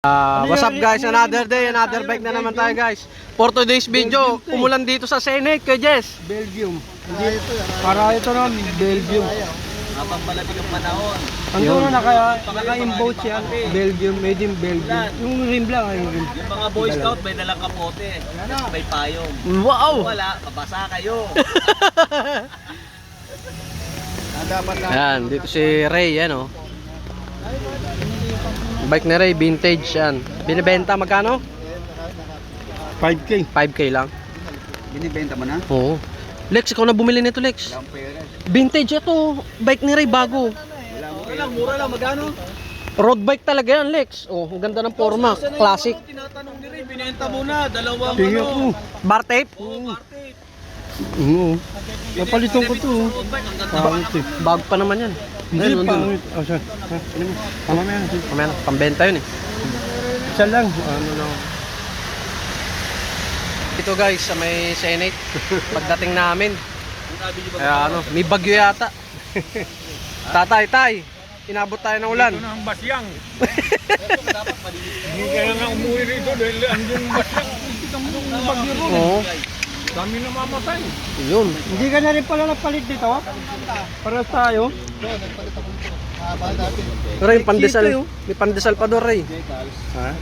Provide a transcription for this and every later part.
What's up guys, another day, another bike na naman tayo guys. For today's video, umulan dito sa Senate kay Jess. Belgium. Para ito na, Belgium. Habang malamig ang panahon. Ang na naka-import siya, Belgium, made in Belgium. Yung rim lang ay rim. Yung mga Boy Scout may dalang kapote, may payong. Wow! Wala, mabasa kayo. Yan, dito si Ray, yan oh. Bike ni Ray, vintage yan. Binibenta magkano? 5K. 5K lang. Binibenta mo na? Oo. Lex, ikaw na bumili nito Lex. Vintage ito, bike ni Ray, bago. Mura lang, magkano? Road bike talaga yan Lex. Oh, ang ganda ng forma, classic. Tinatanong ni Ray, binenta mo na, dalawang Tingnan ko. Bar tape? Oo. Napalitan ko to. Pangit eh. Bag pa naman yan. Hindi Ayun, nandun. pangit. Oh, sir. Tama mo yan. Mamaya, pambenta yun eh. Isa lang. Ano lang. Ito guys, sa may Senate, pagdating namin. Kaya ano, may bagyo yata. Tay, inabot tayo ng ulan. Ito na ang basyang. Hindi kaya nga umuwi rito dahil andun yung basyang. Kita mo yung bagyo ron. Oo, Dami na mamatay. yun. Hindi ka na rin pala nagpalit dito? Para tayo. Ray, pandesal. May pandesal pa doon, Ray. Ha?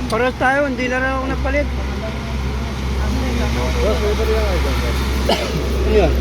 Para tayo, hindi na rin ako nagpalit. Ano yan?